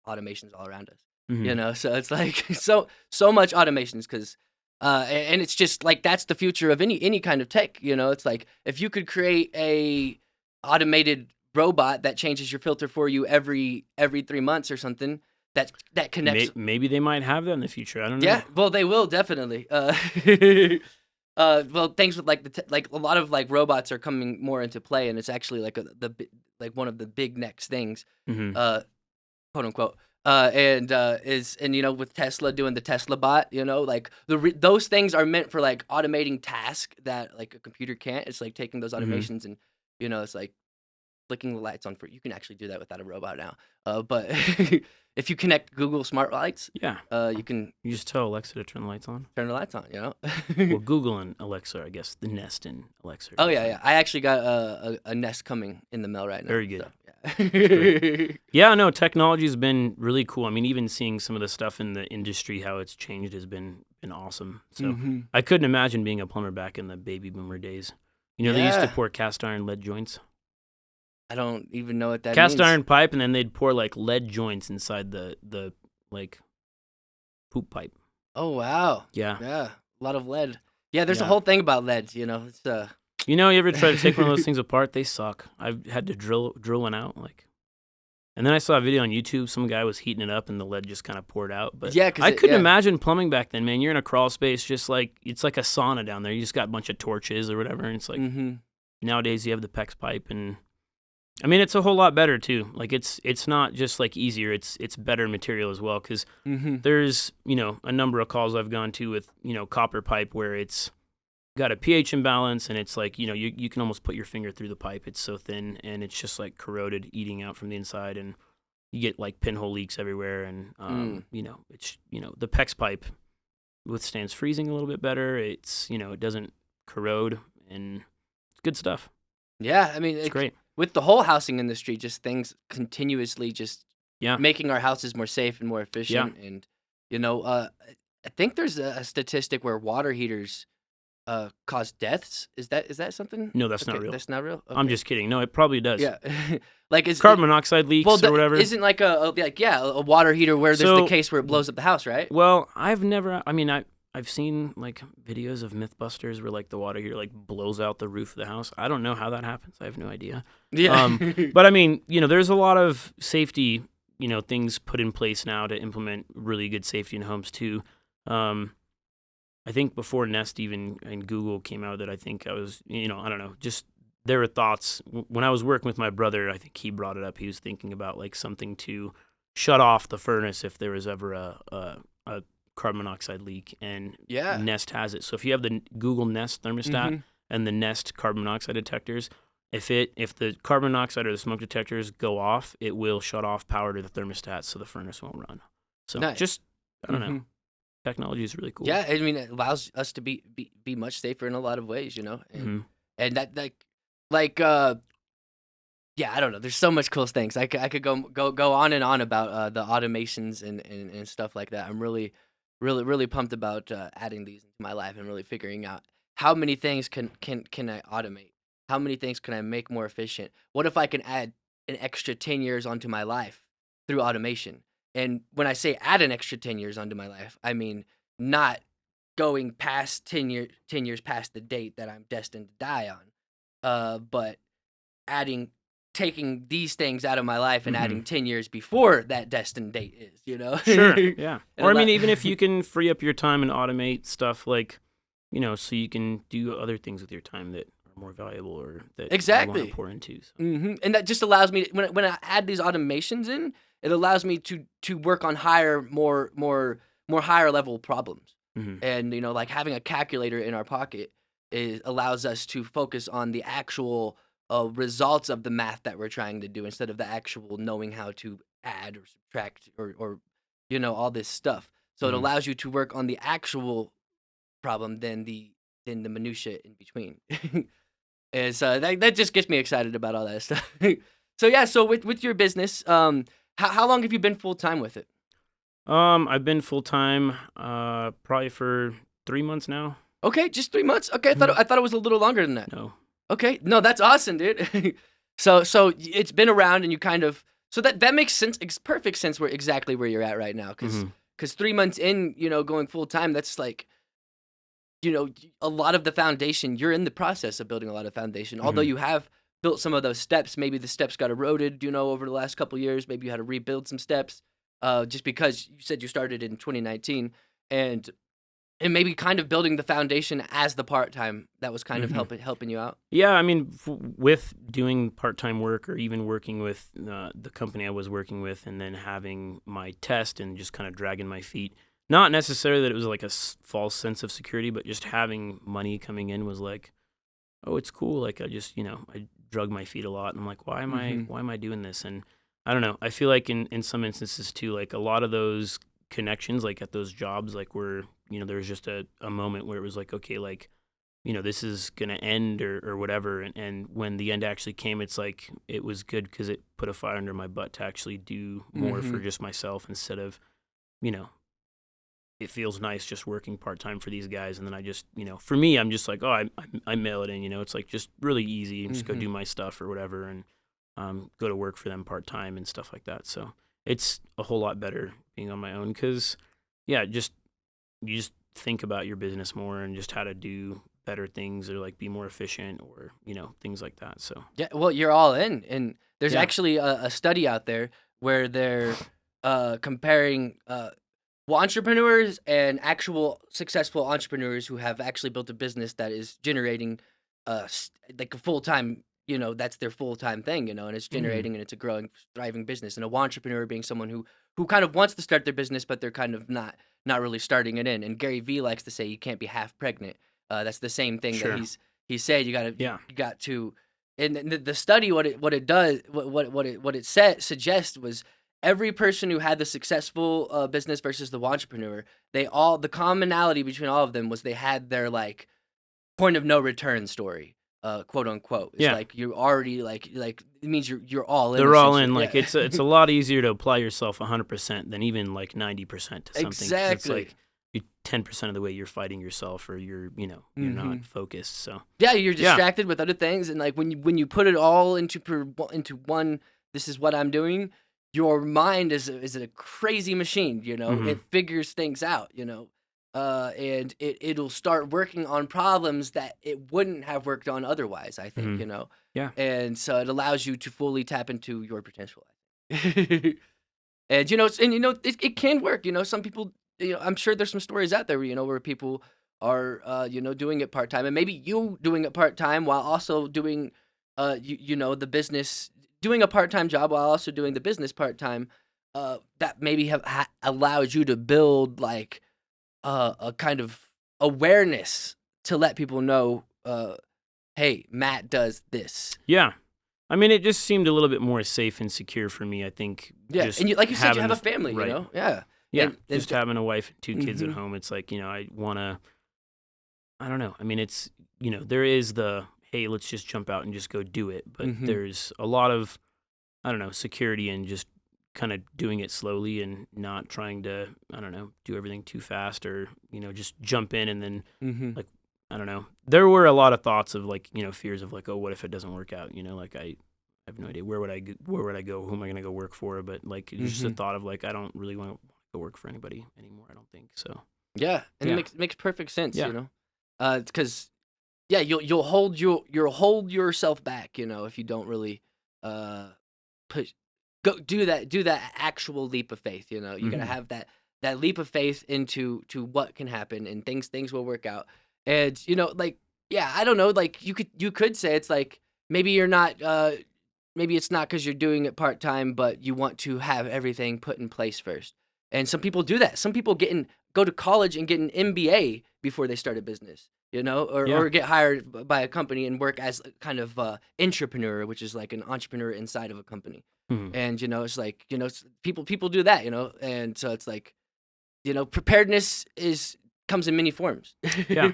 automations all around us, so it's like, so much automations because, and it's just like, that's the future of any kind of tech, it's like, if you could create a automated robot that changes your filter for you every 3 months or something, that connects. Maybe they might have that in the future. I don't know. Yeah, well, they will definitely. Well, things with like like a lot of like robots are coming more into play, and it's actually like one of the big next things, quote unquote. And with Tesla doing the Tesla bot, like those things are meant for like automating tasks that like a computer can't. It's like taking those automations and it's like flicking the lights on. You can actually do that without a robot now. But if you connect Google Smart Lights, you can. You just tell Alexa to turn the lights on. Turn the lights on, Well, Google and Alexa, I guess the Nest and Alexa. Oh yeah. I actually got a Nest coming in the mail right now. Very good. So, yeah, no, technology has been really cool. I mean, even seeing some of the stuff in the industry, how it's changed, has been awesome. So I couldn't imagine being a plumber back in the baby boomer days. They used to pour cast iron lead joints. I don't even know what that cast means. iron pipe, and then they'd pour like lead joints inside the like poop pipe. Oh wow. Yeah. A lot of lead. Yeah, there's a whole thing about lead. It's you ever try to take one of those things apart? They suck. I've had to drill one out, like. And then I saw a video on YouTube. Some guy was heating it up, and the lead just kind of poured out. But yeah, I couldn't imagine plumbing back then, man. You're in a crawl space, just like it's like a sauna down there. You just got a bunch of torches or whatever, and it's like nowadays you have the PEX pipe, and I mean it's a whole lot better too. Like it's not just like easier; it's better material as well. Because there's a number of calls I've gone to with copper pipe where it's got a pH imbalance, and it's like you can almost put your finger through the pipe. It's so thin, and it's just like corroded, eating out from the inside, and you get like pinhole leaks everywhere. And it's the PEX pipe withstands freezing a little bit better. It's it doesn't corrode, and it's good stuff. Yeah, I mean it's great with the whole housing industry. Just things continuously just making our houses more safe and more efficient. And I think there's a statistic where water heaters cause deaths. Is that something? No, that's not real. That's not real? Okay. I'm just kidding. No, it probably does. Yeah. Like is carbon monoxide leaks or whatever. Isn't like a water heater where there's the case where it blows up the house, right? Well, I've seen like videos of Mythbusters where like the water heater like blows out the roof of the house. I don't know how that happens. I have no idea. Yeah. But I mean, there's a lot of safety, things put in place now to implement really good safety in homes too. I think before Nest even and Google came out, that I think I was, I don't know, just there were thoughts. When I was working with my brother, I think he brought it up. He was thinking about like something to shut off the furnace if there was ever a carbon monoxide leak, and Nest has it. So if you have the Google Nest thermostat and the Nest carbon monoxide detectors, if the carbon monoxide or the smoke detectors go off, it will shut off power to the thermostat so the furnace won't run. So just, I don't know. Technology is really cool. Yeah, I mean, it allows us to be much safer in a lot of ways, and that I don't know. There's so much cool things. I could go on and on about the automations and stuff like that. I'm really pumped about adding these into my life and really figuring out how many things can I automate? How many things can I make more efficient? What if I can add an extra 10 years onto my life through automation? And when I say add an extra 10 years onto my life, I mean not going past 10 years past the date that I'm destined to die on, but adding taking these things out of my life and adding 10 years before that destined date is, you know? Sure, yeah. And Or, a I mean, lot- even if you can free up your time and automate stuff like, you know, so you can do other things with your time that are more valuable or that Exactly. you want to pour into. So. And that just allows me, when I add these automations in, it allows me to work on more higher level problems. And, you know, like having a calculator in our pocket allows us to focus on the actual results of the math that we're trying to do instead of the actual knowing how to add or subtract or you know, all this stuff. So it allows you to work on the actual problem than the minutia in between. And so that just gets me excited about all that stuff. So yeah, so with your business, how long have you been full time with it? I've been full time probably for 3 months now. Okay, just 3 months. Okay, I thought it was a little longer than that. No. Okay, no, that's awesome, dude. So it's been around, and you kind of that makes sense. It's perfect sense exactly where you're at right now, because 3 months in, you know, going full time, that's like, you know, a lot of the foundation. You're in the process of building a lot of foundation. Although you have built some of those steps, maybe the steps got eroded, you know, over the last couple of years. Maybe you had to rebuild some steps, just because you said you started in 2019, and maybe kind of building the foundation as the part-time that was kind of helping you out. Yeah, I mean, with doing part-time work or even working with the company I was working with and then having my test and just kind of dragging my feet, not necessarily that it was like a false sense of security, but just having money coming in was like, oh, it's cool. Like I just, you know, I drug my feet a lot and I'm like, why am I doing this? And I don't know. I feel like in some instances too, like a lot of those connections, like at those jobs, like where, you know, there was just a moment where it was like, okay, like, you know, this is going to end or whatever. And when the end actually came, it's like, it was good because it put a fire under my butt to actually do more for just myself instead of, you know, it feels nice just working part-time for these guys. And then I just, you know, for me, I'm just like, oh, I mail it in, you know, it's like just really easy and just go do my stuff or whatever. And go to work for them part-time and stuff like that. So it's a whole lot better being on my own because, yeah, you just think about your business more and just how to do better things or like be more efficient or, you know, things like that. So yeah, well, you're all in, and there's actually a study out there where they're comparing entrepreneurs and actual successful entrepreneurs who have actually built a business that is generating like a full-time, you know, that's their full-time thing, you know, and it's generating and it's a growing, thriving business. And a entrepreneur being someone who kind of wants to start their business, but they're kind of not really starting it in. And Gary Vee likes to say you can't be half pregnant. That's the same thing that he said. You got to, and the study what it suggests was every person who had the successful business versus the entrepreneur, the commonality between all of them was they had their like point of no return story. Quote unquote. It's like you're already like it means you're all in. They're all in. Like it's a lot easier to apply yourself 100% than even like 90% to something. Exactly. It's like you 10% of the way you're fighting yourself or you're not focused. So yeah, you're distracted with other things, and like when you put it all into one, this is what I'm doing. Your mind is a crazy machine. You know, it figures things out. You know. And it'll start working on problems that it wouldn't have worked on otherwise, I think, you know? Yeah. And so it allows you to fully tap into your potential. And, you know, it can work, you know, some people, you know, I'm sure there's some stories out there, you know, where people are, you know, doing it part-time, and maybe you doing it part-time while also doing, you know, the business, doing a part-time job while also doing the business part-time, that maybe have allowed you to build like, a kind of awareness to let people know, hey, Matt does this. Yeah. I mean, it just seemed a little bit more safe and secure for me, I think. Yeah, and like you said, you have a family, right. You know? Yeah. Yeah, and just having a wife and 2 kids at home, it's like, you know, I don't know. I mean, it's, you know, there is the, hey, let's just jump out and just go do it. But there's a lot of, I don't know, security and just kind of doing it slowly and not trying to, I don't know, do everything too fast or, you know, just jump in and then like, I don't know. There were a lot of thoughts of like, you know, fears of like, oh, what if it doesn't work out? You know, like I have no idea where would I go? Who am I going to go work for? But like, it's just a thought of like, I don't really want to go work for anybody anymore. I don't think so. Yeah. And it makes perfect sense, you know, because you'll hold yourself back, you know, if you don't really, push, go do that actual leap of faith. You know, you gotta have that leap of faith into what can happen, and things will work out. And you know, like, yeah, I don't know, like you could say it's like maybe you're not maybe it's not because you're doing it part time, but you want to have everything put in place first. And some people do that. Some people go to college and get an MBA before they start a business, you know, or get hired by a company and work as a kind of entrepreneur, which is like an entrepreneur inside of a company. And you know, it's like, you know, people do that, you know, and so it's like, you know, preparedness comes in many forms. Yeah.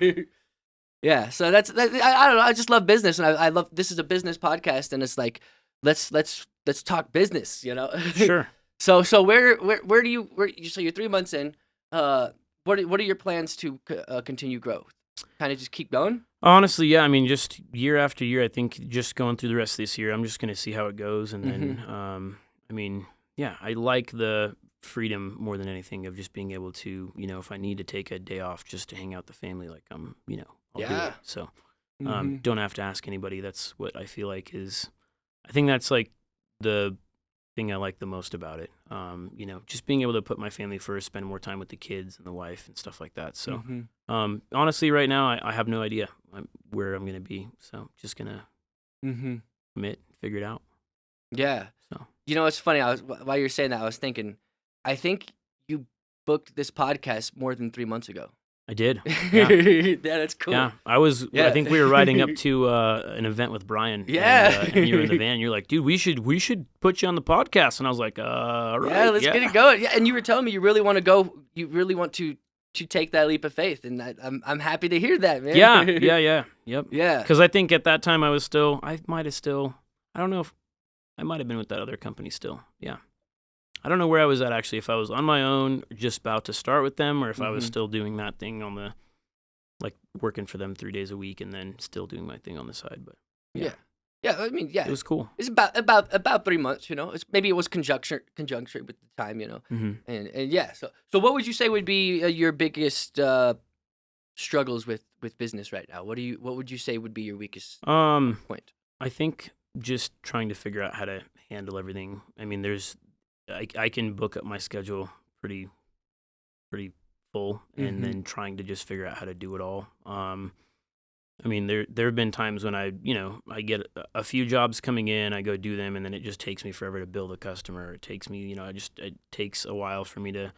Yeah. So I don't know. I just love business, and I love, this is a business podcast, and it's like, let's talk business, you know. Sure. So where do you, so you're 3 months in, what are your plans to continue growth? Kind of just keep going? Honestly, yeah. I mean, just year after year, I think just going through the rest of this year, I'm just going to see how it goes. And then, I mean, yeah, I like the freedom more than anything of just being able to, you know, if I need to take a day off just to hang out with the family, like you know, I'll do it. So don't have to ask anybody. That's what I feel like I think that's like the thing I like the most about it. You know, just being able to put my family first, spend more time with the kids and the wife and stuff like that. So, honestly, right now, I have no idea where I'm going to be. So just going to commit, figure it out. Yeah. So, you know, it's funny. While you're saying that, I was thinking, I think you booked this podcast more than 3 months ago. I did. Yeah. Yeah, that's cool. Yeah, I think we were riding up to an event with Brian. Yeah. And you were in the van. You're like, dude, we should put you on the podcast. And I was like, right. Yeah, let's get it going. Yeah, and you were telling me you really want to go. You really want to take that leap of faith, and I'm happy to hear that, man. Yeah. Yep. Yeah. Because I think at that time I might have been with that other company still. Yeah. I don't know where I was at, actually, if I was on my own, just about to start with them, or if I was still doing that thing on the, like, working for them 3 days a week and then still doing my thing on the side. But yeah. I mean, yeah, it was cool. It's about 3 months, you know. Maybe it was conjunction with the time, you know. And yeah, so what would you say would be your biggest struggles with business right now? What would you say would be your weakest point? I think just trying to figure out how to handle everything. I mean, I can book up my schedule pretty full, and then trying to just figure out how to do it all. I mean, there have been times when I get a few jobs coming in, I go do them, and then it just takes me forever to build a customer. It takes me, it takes a while for me to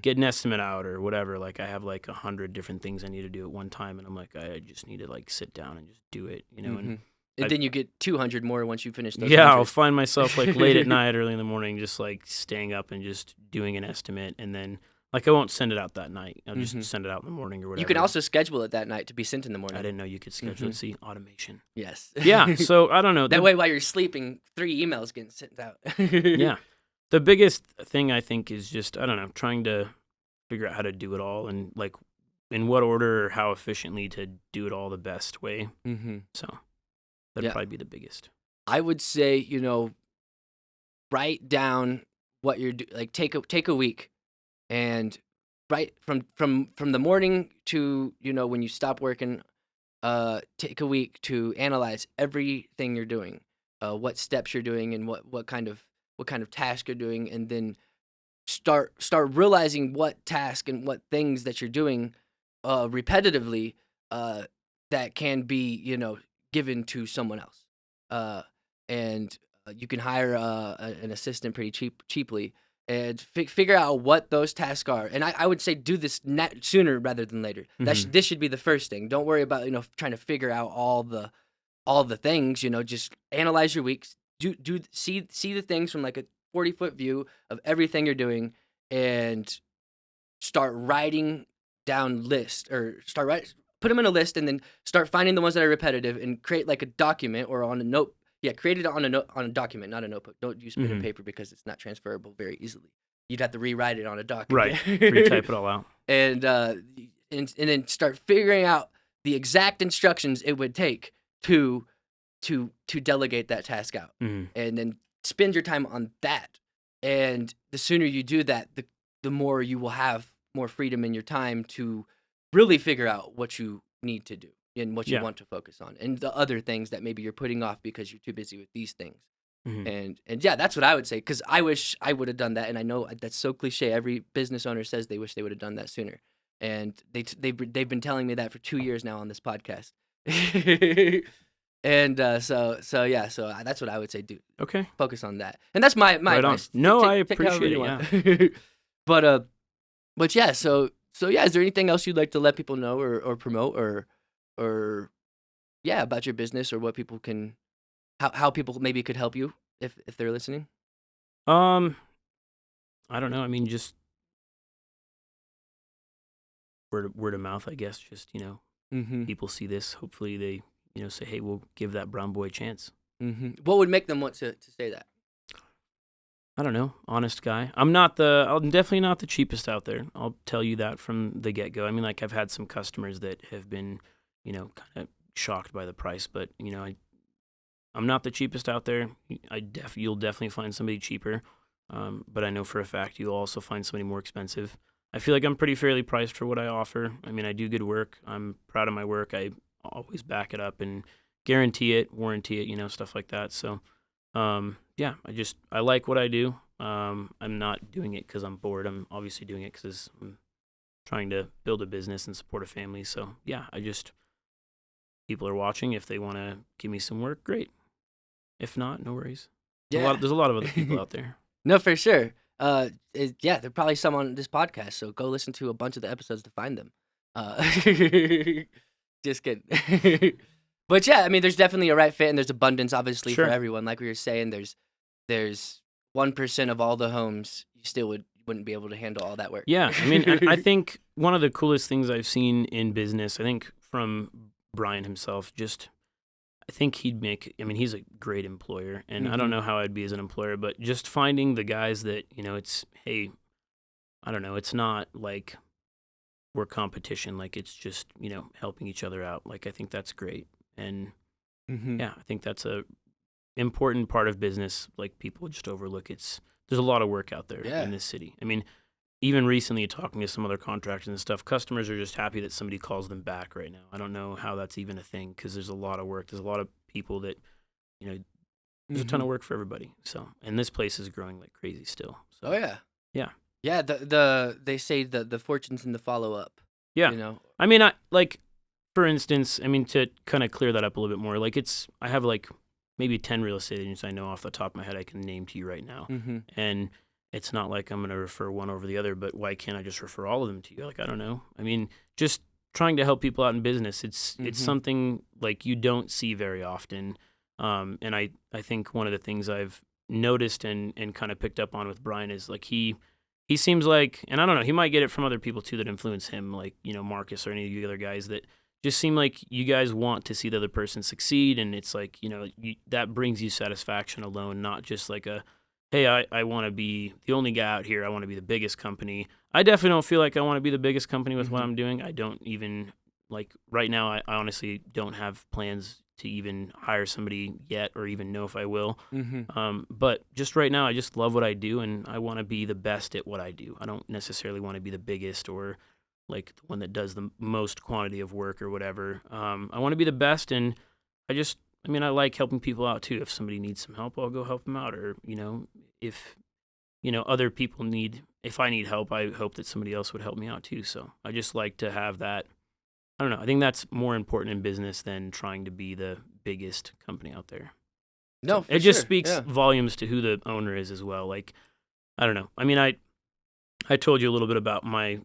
get an estimate out or whatever. Like, I have like 100 different things I need to do at one time, and I'm like, I just need to like sit down and just do it, you know. And then you get 200 more once you finish those. Yeah, 100. I'll find myself like late at night, early in the morning, just like staying up and just doing an estimate, and then like I won't send it out that night. I'll just send it out in the morning or whatever. You can also schedule it that night to be sent in the morning. I didn't know you could schedule it. See, automation. Yes. Yeah. So I don't know. That way, while you're sleeping, 3 emails getting sent out. Yeah. The biggest thing I think is just, I don't know, trying to figure out how to do it all, and like in what order or how efficiently to do it all the best way. So that'd probably be the biggest. I would say, you know, write down what you're doing. Like, take a week, and right from the morning to, you know, when you stop working, take a week to analyze everything you're doing, what steps you're doing, and what kind of task you're doing, and then start realizing what task and what things that you're doing repetitively that can be, you know, given to someone else, and you can hire an assistant pretty cheaply, and figure out what those tasks are. And I would say do this sooner rather than later. This should be the first thing. Don't worry about, you know, trying to figure out all the things. You know, just analyze your weeks. See the things from like a 40-foot view of everything you're doing, and start writing down lists, or put them in a list, and then start finding the ones that are repetitive, and create like a document or on a note. Yeah, create it on a document, not a notebook. Don't use pen and paper because it's not transferable very easily. You'd have to rewrite it on a document. Right, retype it all out. And then start figuring out the exact instructions it would take to delegate that task out. And then spend your time on that. And the sooner you do that, the more you will have more freedom in your time to really figure out what you need to do and what you want to focus on, and the other things that maybe you're putting off because you're too busy with these things. And yeah, that's what I would say, because I wish I would have done that. And I know that's so cliche. Every business owner says they wish they would have done that sooner. And they've been telling me that for 2 years now on this podcast. And so that's what I would say. Do Okay. focus on that. And that's my Right on. advice. No, I Take however appreciate you it, want. But yeah, so yeah, is there anything else you'd like to let people know or promote or yeah, about your business, or what people can, how people maybe could help you if they're listening? I don't know. I mean, just word of mouth, I guess. Just, Mm-hmm. people see this. Hopefully they, say, hey, we'll give that brown boy a chance. Mm-hmm. What would make them want to say that? I don't know. Honest guy. I'm definitely not the cheapest out there. I'll tell you that from the get-go. I mean, like, I've had some customers that have been, kind of shocked by the price, but, I'm not the cheapest out there. You'll definitely find somebody cheaper. But I know for a fact you'll also find somebody more expensive. I feel like I'm pretty fairly priced for what I offer. I mean, I do good work. I'm proud of my work. I always back it up and guarantee it, warranty it, stuff like that. So, yeah, I like what I do. I'm not doing it because I'm bored. I'm obviously doing it because I'm trying to build a business and support a family. So, yeah, people are watching. If they want to give me some work, great. If not, no worries. Yeah. There's a lot of other people out there. No, for sure. Yeah, there are probably some on this podcast, so go listen to a bunch of the episodes to find them. Just kidding. But yeah, I mean, there's definitely a right fit, and there's abundance, obviously, Sure. for everyone. Like we were saying, there's 1% of all the homes you still wouldn't be able to handle all that work. Yeah, I mean, and I think one of the coolest things I've seen in business, I think from Brian himself, I think he's a great employer, and I don't know how I'd be as an employer, but just finding the guys that, it's, hey, I don't know, it's not like we're competition, like it's just, helping each other out. Like, I think that's great. And yeah, I think that's a important part of business, like people just overlook. There's a lot of work out there in this city. I mean, even recently talking to some other contractors and stuff, customers are just happy that somebody calls them back right now. I don't know how that's even a thing, because there's a lot of work. There's a lot of people that, there's a ton of work for everybody. So, and this place is growing like crazy still. So, Oh yeah. Yeah. Yeah, they say the fortune's in the follow up. Yeah. I mean, for instance, I mean, to kind of clear that up a little bit more, like I have like maybe 10 real estate agents I know off the top of my head I can name to you right now. And it's not like I'm going to refer one over the other, but why can't I just refer all of them to you? Like, I don't know. I mean, just trying to help people out in business. It's something like you don't see very often. And I think one of the things I've noticed and kind of picked up on with Brian is like he seems like, and I don't know, he might get it from other people too that influence him, like, Marcus or any of you other guys that just seem like you guys want to see the other person succeed. And it's like, that brings you satisfaction alone, not just like hey, I want to be the only guy out here. I want to be the biggest company. I definitely don't feel like I want to be the biggest company with what I'm doing. I don't even, like, right now, I honestly don't have plans to even hire somebody yet or even know if I will. But just right now, I just love what I do, and I want to be the best at what I do. I don't necessarily want to be the biggest or like the one that does the most quantity of work or whatever. I want to be the best, and I like helping people out too. If somebody needs some help, I'll go help them out. Or, if, other people if I need help, I hope that somebody else would help me out too. So I just like to have that. I don't know. I think that's more important in business than trying to be the biggest company out there. No, it just speaks volumes to who the owner is as well. Like, I don't know. I mean, I told you a little bit about I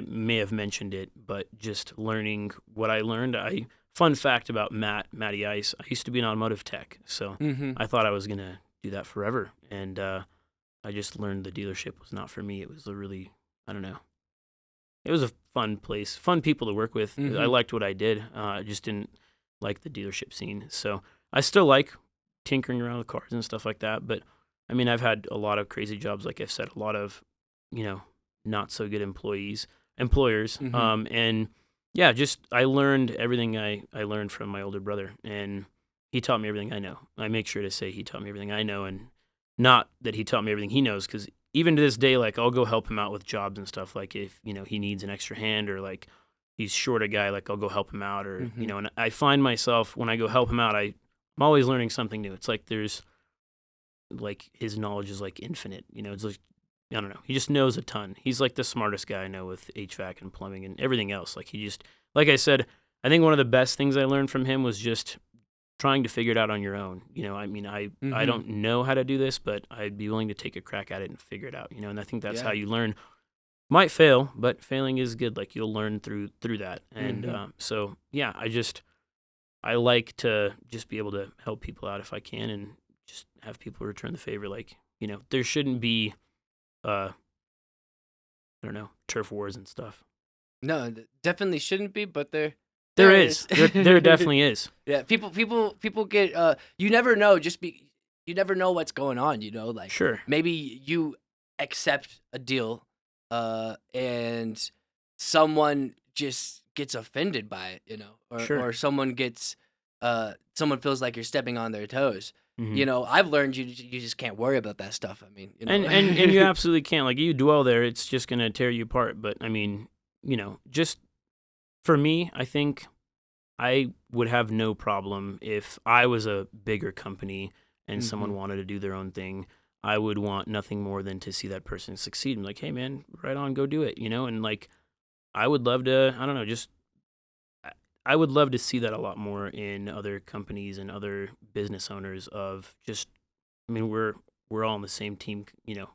may have mentioned it, but just learning what I learned. Fun fact about Matty Ice, I used to be an automotive tech, so I thought I was going to do that forever. And I just learned the dealership was not for me. It was I don't know. It was a fun place, fun people to work with. I liked what I did. I just didn't like the dealership scene. So I still like tinkering around with cars and stuff like that. But, I mean, I've had a lot of crazy jobs, like I've said, a lot of, not so good employers. And yeah, I learned everything I learned from my older brother, and he taught me everything I know. I make sure to say he taught me everything I know, and not that he taught me everything he knows, because even to this day, like, I'll go help him out with jobs and stuff. Like, if, he needs an extra hand, or like he's short a guy, like, I'll go help him out, or, and I find myself when I go help him out, I'm always learning something new. It's like there's like his knowledge is like infinite. You know, it's like, I don't know. He just knows a ton. He's like the smartest guy I know with HVAC and plumbing and everything else. Like he just, like I said, I think one of the best things I learned from him was just trying to figure it out on your own. You know, I mean, I don't know how to do this, but I'd be willing to take a crack at it and figure it out. You know, and I think that's how you learn. Might fail, but failing is good. Like you'll learn through that. And so yeah, I like to just be able to help people out if I can, and just have people return the favor. Like, you know, there shouldn't be, I don't know, turf wars and stuff. No, definitely shouldn't be, but there is. There definitely is. Yeah, people get you never know. You never know what's going on. You know, like Sure. maybe you accept a deal, and someone just gets offended by it. You know, or someone gets someone feels like you're stepping on their toes. You know, I've learned you just can't worry about that stuff. I mean, you know. and you absolutely can't. Like you dwell there, it's just gonna tear you apart. But I mean, you know, just for me, I think I would have no problem if I was a bigger company and someone wanted to do their own thing. I would want nothing more than to see that person succeed. I'm like, hey man, right on, go do it. You know, and like, I would love to. I don't know, just. I would love to see that a lot more in other companies and other business owners of just, I mean, we're all on the same team, you know,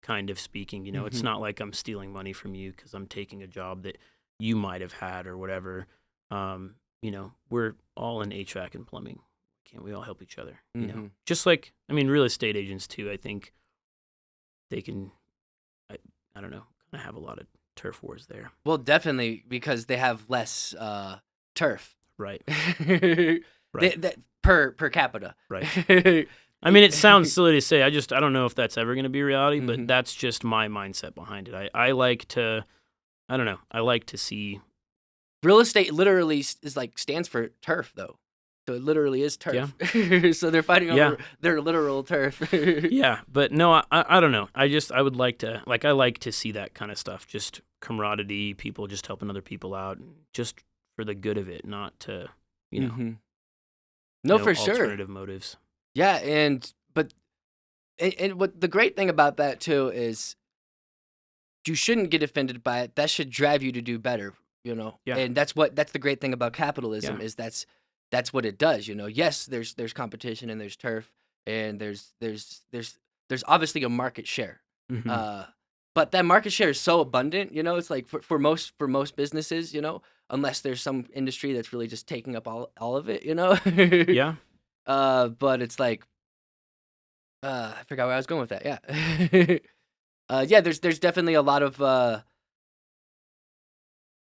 kind of speaking, you know, it's not like I'm stealing money from you because I'm taking a job that you might have had or whatever. You know, we're all in HVAC and plumbing. Can't we all help each other? You know, just like, I mean, real estate agents too, I think they can, I don't know, kind of have a lot of turf wars there. Well, definitely, because they have less turf. Right. Right. Per capita. Right. I mean, it sounds silly to say. I don't know if that's ever going to be reality, but that's just my mindset behind it. I like to, I don't know, I like to see. Real estate literally is like stands for turf, though. So it literally is turf. Yeah. So they're fighting over their literal turf. Yeah, but no, I don't know. I would like to, like, I like to see that kind of stuff. Just camaraderie, people just helping other people out, just for the good of it, not to, you know. No, for sure. Alternative motives. Yeah, and what the great thing about that too is you shouldn't get offended by it. That should drive you to do better, you know. Yeah. And that's the great thing about capitalism is that's what it does, you know. Yes, there's competition and there's turf and there's obviously a market share. But that market share is so abundant, you know. It's like for most businesses, you know, unless there's some industry that's really just taking up all of it, you know. Yeah. But it's like, I forgot where I was going with that. Yeah. Yeah. There's definitely a lot of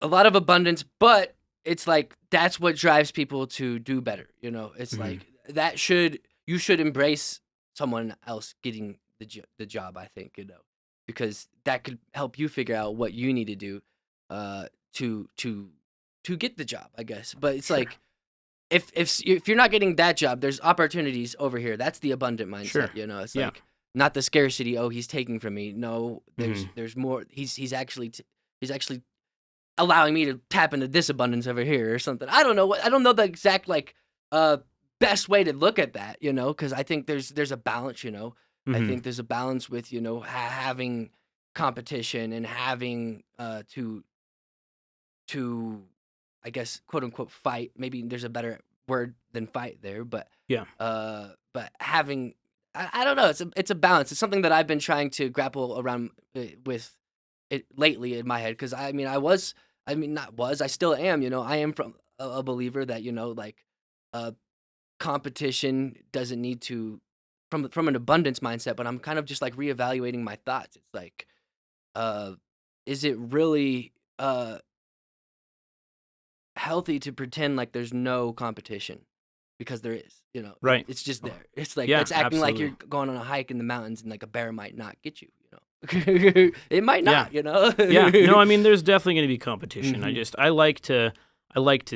abundance, but it's like that's what drives people to do better. You know, it's like you should embrace someone else getting the job. I think, you know, because that could help you figure out what you need to do to get the job, I guess. But it's like if you're not getting that job, there's opportunities over here. That's the abundant mindset, you know. It's like not the scarcity. Oh, he's taking from me. No, there's more. He's actually allowing me to tap into this abundance over here or something. I don't know the exact like best way to look at that, you know, because I think there's a balance, you know. I think there's a balance with, you know, having competition and having to I guess quote unquote fight. Maybe there's a better word than fight there, but but having I don't know. It's a balance. It's something that I've been trying to grapple around with it lately in my head, because I still am. You know, I am from a believer that, you know, like competition doesn't need to from an abundance mindset, but I'm kind of just like reevaluating my thoughts. It's like, is it really healthy to pretend like there's no competition? Because there is, you know. Right. It's just there. It's like it's acting like you're going on a hike in the mountains and like a bear might not get you, you know. It might not, you know. Yeah. No, I mean, there's definitely going to be competition. I like to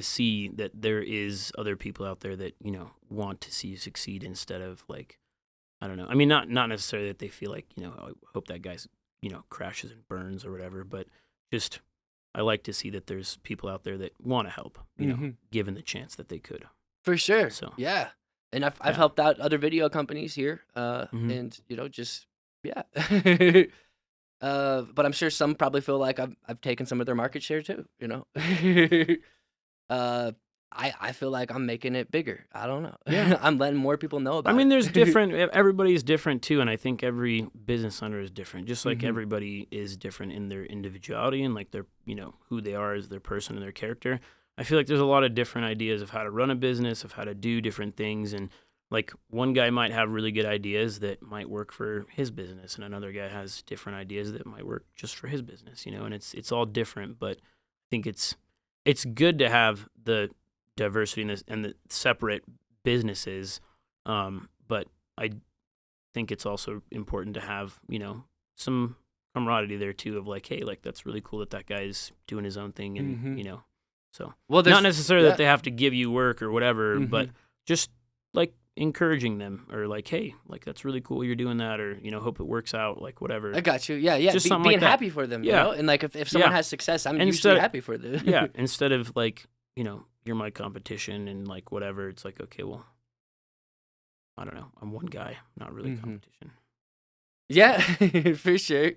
see that there is other people out there that, you know, want to see you succeed, instead of like, I don't know. I mean, not necessarily that they feel like, you know, I hope that guy's, you know, crashes and burns or whatever, but just I like to see that there's people out there that want to help, you know, given the chance that they could. For sure. So yeah. And I've Yeah. helped out other video companies here, Mhm. and just yeah. But I'm sure some probably feel like I've taken some of their market share too. uh, I feel like I'm making it bigger. I don't know. Yeah. I'm letting more people know I about mean, there's it. everybody's different too, and I think every business owner is different. Just like Mhm. everybody is different in their individuality and like their, who they are as their person and their character. I feel like there's a lot of different ideas of how to run a business, of how to do different things, and like one guy might have really good ideas that might work for his business, and another guy has different ideas that might work just for his business, and it's all different. But I think it's good to have the diversity and the separate businesses. But I think it's also important to have, some camaraderie there too of like, hey, like that's really cool that guy's doing his own thing and, Mhm. so Well, not necessarily yeah. that they have to give you work or whatever, but Mhm. just like encouraging them or like, hey, like that's really cool you're doing that or, hope it works out, like whatever. I got you. Yeah, yeah. Just something Being like that. happy for them, Yeah. and like if someone Yeah. has success, I'm And usually instead- happy for them. Yeah. Instead of like, you're my competition and like whatever, it's like, okay, well, I don't know. I'm one guy, not really Mhm. competition. Yeah, for sure.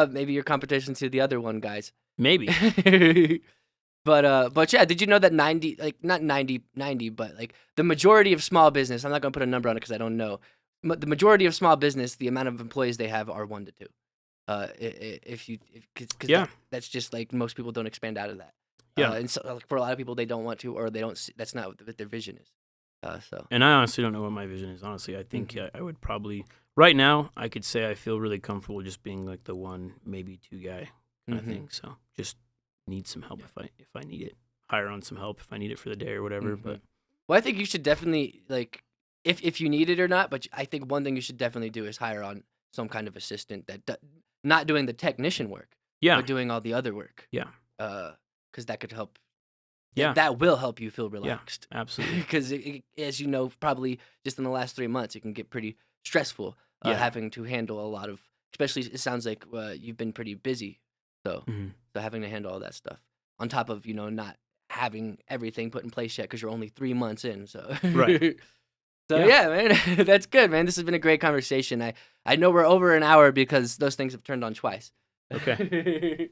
Maybe your competition to the other one guys. Maybe. But yeah, did you know that 90, like not 90, but like the majority of small business, I'm not gonna put a number on it because I don't know. The majority of small business, the amount of employees they have are 1 to 2. Because Yeah. that's just like most people don't expand out of that. Yeah. And so like, for a lot of people, they don't want to, or they don't. That's not what their vision is. So. And I honestly don't know what my vision is. Honestly, I think Mhm. I would probably right now I could say I feel really comfortable just being like the 1, maybe 2 guy kind of Mhm. thing. So just need some help if I need it. Hire on some help if I need it for the day or whatever. But Well, I think you should definitely like if you need it or not. But I think one thing you should definitely do is hire on some kind of assistant that not doing the technician work, yeah, but doing all the other work. Yeah. Because that could help. Yeah. That will help you feel relaxed. absolutely. Because as you know, probably just in the last 3 months, it can get pretty stressful. Yeah. Having to handle a lot of, especially it sounds like you've been pretty busy, so Mhm. so having to handle all that stuff on top of not having everything put in place yet because you're only 3 months in. So Right. So Yeah. man, that's good, man. This has been a great conversation. I know we're over an hour because those things have turned on twice. Okay.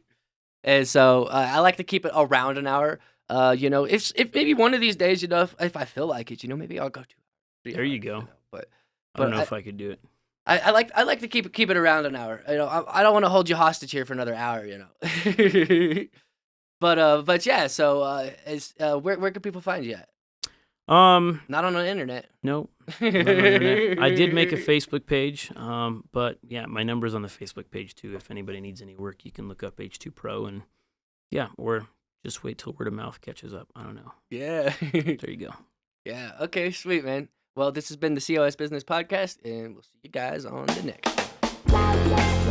And so I like to keep it around an hour. If maybe one of these days, if I feel like it, maybe I'll go 2 3 There you hours, go. But I don't know I- if I could do it. I like to keep it around an hour. I don't want to hold you hostage here for another hour. But yeah. So where can people find you at? Not on the internet. No. Not on the internet. I did make a Facebook page, but yeah, my number's on the Facebook page too. If anybody needs any work, you can look up H2Pro and yeah, or just wait till word of mouth catches up. I don't know. Yeah. There you go. Yeah. Okay. Sweet, man. Well, this has been the COS Business Podcast, and we'll see you guys on the next one.